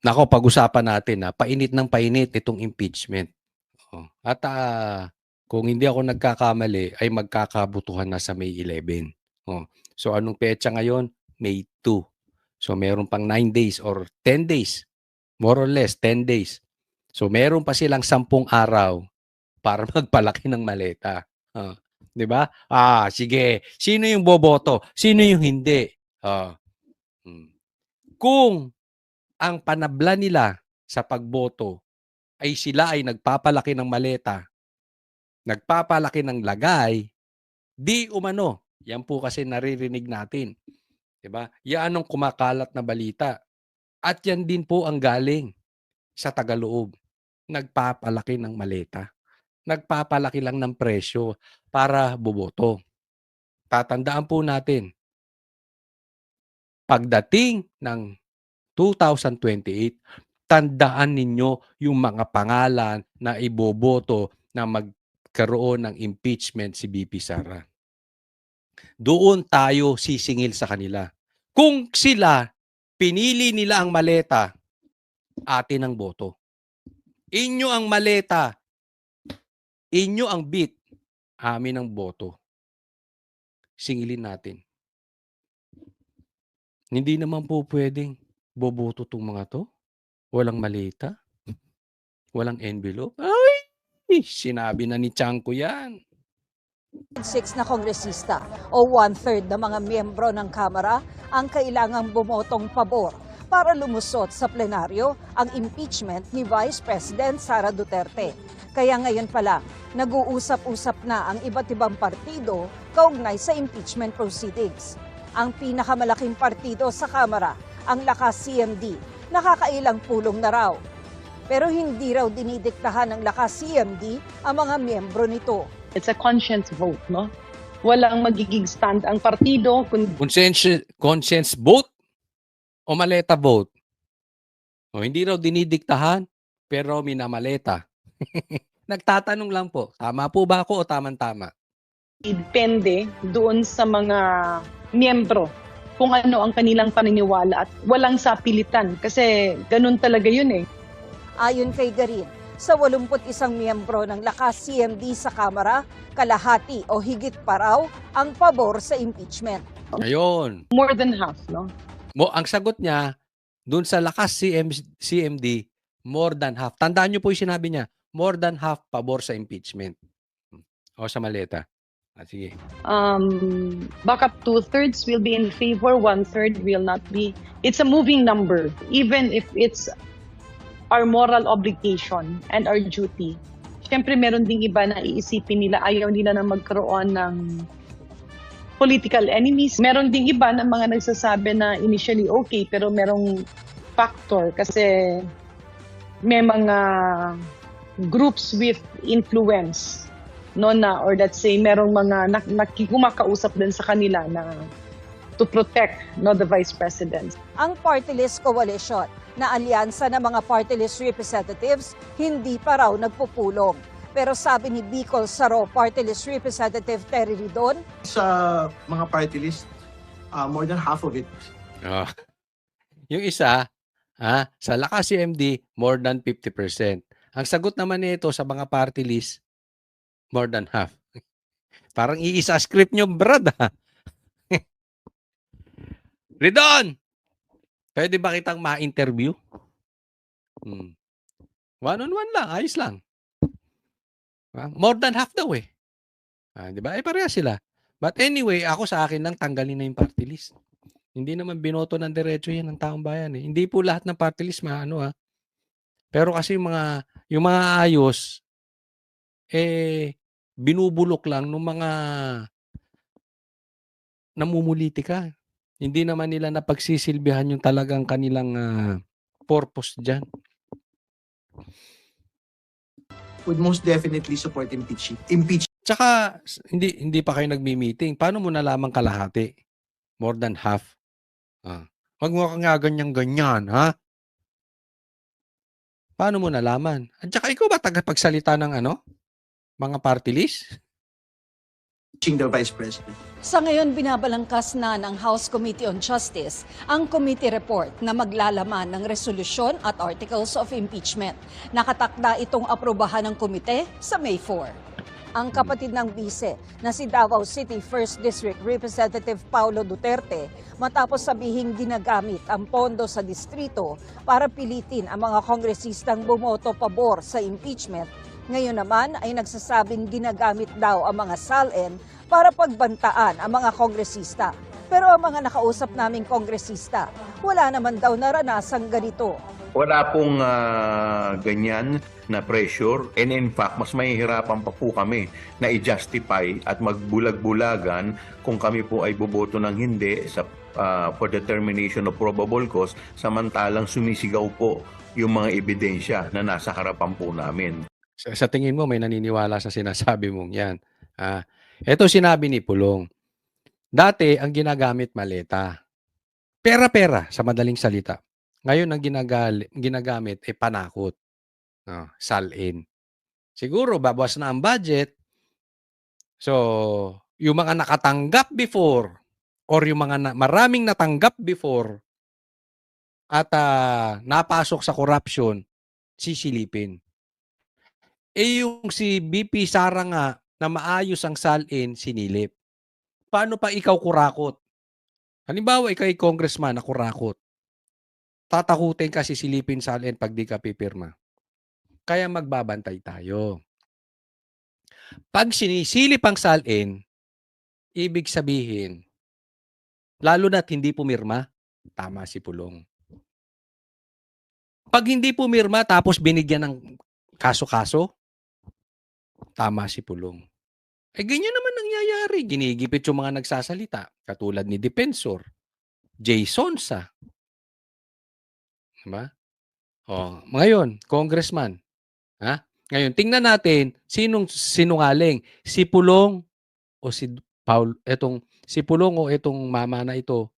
Nako, pag-usapan natin, painit ng painit itong impeachment. At kung hindi ako nagkakamali ay magkakabutuhan na sa May 11. So anong petsa ngayon? May 2. So meron pang 9 days or 10 days. More or less 10 days. So meron pa silang 10 araw para magpalaki ng maleta. 'Di ba? Sige. Sino yung boboto? Sino yung hindi? Kung ang panabla nila sa pagboto ay sila ay nagpapalaki ng maleta, nagpapalaki ng lagay, di umano. Yan po kasi naririnig natin. 'Di ba? Yan ang kumakalat na balita. At yan din po ang galing sa Tagaloob. Nagpapalaki ng maleta. Nagpapalaki lang ng presyo para boboto. Tatandaan po natin, pagdating ng 2028, tandaan ninyo yung mga pangalan na iboboto na magkaroon ng impeachment si BP Sara. Doon tayo sisingil sa kanila. Kung sila, pinili nila ang maleta, atin ang boto. Inyo ang maleta, inyo ang bit, amin ang boto. Singilin natin. Hindi naman po pwedeng boboto tong mga to. Walang maleta, walang envelope. Ay, sinabi na ni Chanko yan. 6 na kongresista o 1/3 ng mga miyembro ng Kamara ang kailangang bumotong pabor para lumusot sa plenaryo ang impeachment ni Vice President Sara Duterte. Kaya ngayon pa lang, nag-uusap-usap na ang iba't ibang partido kaugnay sa impeachment proceedings. Ang pinakamalaking partido sa Kamara, ang Lakas CMD, nakakailang pulong na raw. Pero hindi raw dinidiktahan ng Lakas CMD ang mga miyembro nito. It's a conscience vote, no? Walang magiging stand ang partido. Conscience vote o maleta vote? Hindi raw dinidiktahan, pero minamaleta. Nagtatanong lang po, tama po ba ako o tamang-tama? Depende doon sa mga miyembro kung ano ang kanilang paniniwala at walang sapilitan kasi ganun talaga yun eh. Ayon kay Garin, sa 81 miyembro ng Lakas CMD sa Kamara, kalahati o higit pa raw ang pabor sa impeachment. Ayun. More than half, no? Ang sagot niya, dun sa Lakas CMD, more than half. Tandaan niyo po yung sinabi niya, more than half pabor sa impeachment. O sa maleta. Sige. Baka 2/3 will be in favor, 1/3 will not be. It's a moving number, even if it's our moral obligation and our duty. Siyempre, meron ding iba na iisipin nila, ayaw nila na magkaroon ng political enemies. Meron ding iba na mga nagsasabi na initially okay, pero merong factor kasi may mga groups with influence, no, na, or let's say, merong mga kumakausap din sa kanila na to protect, no, the Vice President. Ang Party List Coalition na alyansa ng mga party list representatives hindi pa raw nagpupulong. Pero sabi ni Bicol Saro Party List Representative Terry Ridon, sa mga party list, more than half of it. Yung isa, sa Lakas CMD, more than 50%. Ang sagot naman nito sa mga party list, more than half. Parang iisa script nyo, brad. Ridon! Pwede ba kitang ma-interview? One-on-one lang, ayos lang. More than half daw eh. Di ba? Pareha sila. But anyway, ako sa akin lang tanggalin na yung party list. Hindi naman binoto ng diretso yan ng taong bayan eh. Hindi po lahat ng party list Pero kasi yung mga ayos, binubulok lang ng mga namumulitika. Hindi naman nila napagsisilbihan yung talagang kanilang purpose dyan. Would most definitely support impeachment. Tsaka, hindi pa kayo nagmi-meeting. Paano mo nalaman kalahati? More than half. Huwag mo ka nga ganyan-ganyan, ha? Paano mo nalaman? At tsaka ikaw ba tagapagsalita ng mga party list? impeaching the Vice President. Sa ngayon, binabalangkas na ng House Committee on Justice ang committee report na maglalaman ng resolusyon at articles of impeachment. Nakatakda itong aprobahan ng komite sa May 4. Ang kapatid ng bise na si Davao City 1st District Representative Paulo Duterte matapos sabihing ginagamit ang pondo sa distrito para pilitin ang mga kongresistang bumoto pabor sa impeachment. Ngayon naman ay nagsasabing ginagamit daw ang mga SALN para pagbantaan ang mga kongresista. Pero ang mga nakausap naming kongresista, wala naman daw naranasang ganito. Wala pong ganyan na pressure, and in fact, mas mahihirapan pa po kami na i-justify at magbulag-bulagan kung kami po ay boboto ng hindi sa for determination of probable cause, samantalang sumisigaw po yung mga ebidensya na nasa harapan po namin. Sa tingin mo may naniniwala sa sinasabi mong yan? Ito sinabi ni Pulong. Dati ang ginagamit maleta. Pera-pera sa madaling salita. Ngayon ang ginagamit ay panakot. Salin. Siguro babawas na ang budget. So, yung mga nakatanggap before or yung mga maraming natanggap before at napasok sa corruption, sisilipin. Yung si BP Sara nga na maayos ang salin, sinilip. Paano pa ikaw kurakot? Halimbawa, ikaw ay congressman na kurakot. Tatakutin ka, sisilipin salin pag di ka pipirma. Kaya magbabantay tayo. Pag sinisilip ang salin, ibig sabihin, lalo na't hindi pumirma, tama si Pulong. Pag hindi pumirma tapos binigyan ng kaso-kaso, tama si Pulong. Ganyan naman nangyayari. Ginigipit yung mga nagsasalita. Katulad ni Defensor, Jason Sa. Diba? Ngayon, congressman. Ngayon, tingnan natin, sinong sinungaling? Si Pulong o si Paul, si Pulong o itong mama na ito.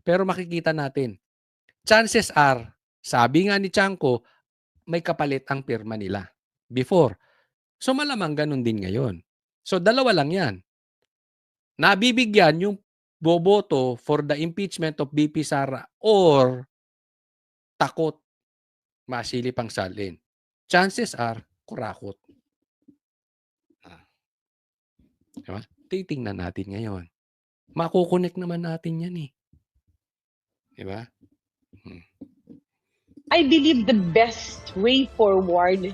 Pero makikita natin, chances are, sabi nga ni Chanko, may kapalit ang pirma nila before. So malamang ganun din ngayon. So dalawa lang yan. Nabibigyan yung boboto for the impeachment of BP Sara or takot masilip ang salin. Chances are kurakot. Diba? Titingnan natin ngayon. Makukonek naman natin yan eh. Diba? I believe the best way forward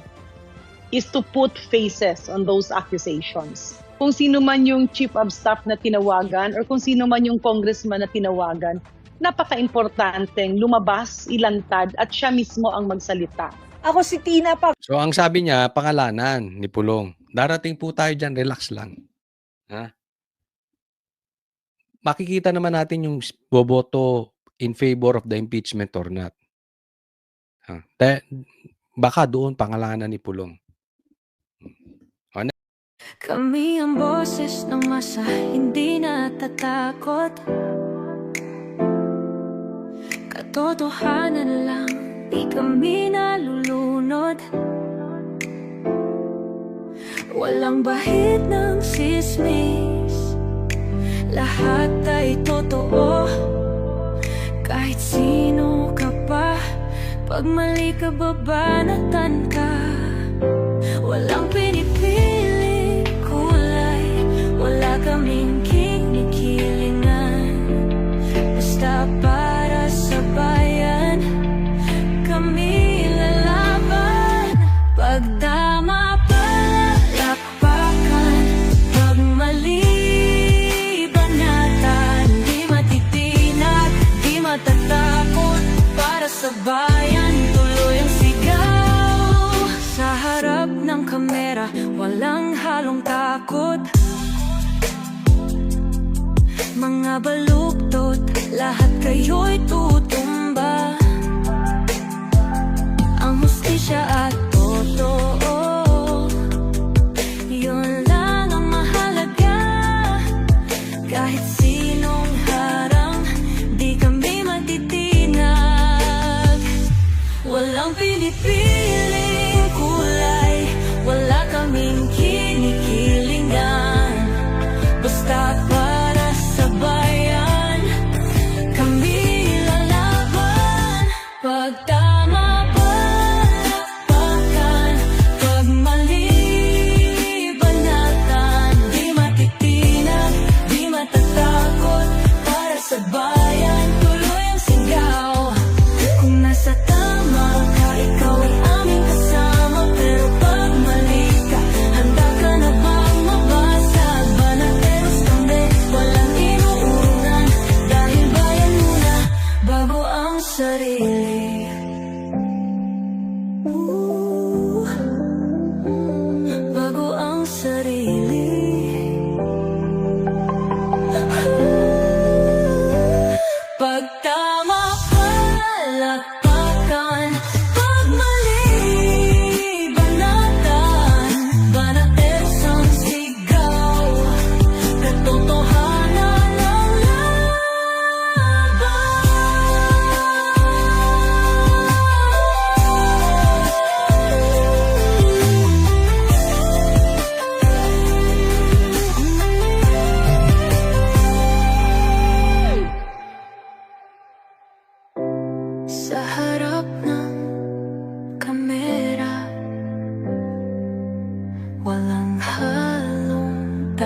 is to put faces on those accusations. Kung sino man yung chief of staff na tinawagan or kung sino man yung congressman na tinawagan, napaka-importanteng lumabas, ilantad at siya mismo ang magsalita. Ako si Tina pa. So ang sabi niya, pangalanan ni Pulong. Darating po tayo dyan, relax lang. Makikita naman natin yung boboto in favor of the impeachment or not. Baka doon pangalanan ni Pulong. Kami ang boses ng masa, hindi natatakot. Katotohanan lang, di kami nalulunod. Walang bahid ng sismis, lahat ay totoo. Kahit sino ka pa, pag mali ka babanatan ka. Walang pinipiling kulay, wala kaming kinikilingan. Basta para sa bayan, kami lalaban. Pag tama palakpakan, pag mali banatan, di matitinag, di matatakot. Para sa bayan, tuloy ang sigaw. Sa harap ng kamera, walang halong takot. Mga baluktot, lahat kayo'y tutumba. Ang hustisya at totoo, yun lang ang mahalaga. Kahit sinong harang, di kami matitinag. Walang pinipiling kulay, wala kaming kinikilingan. sa harap ng kamera. Walang halong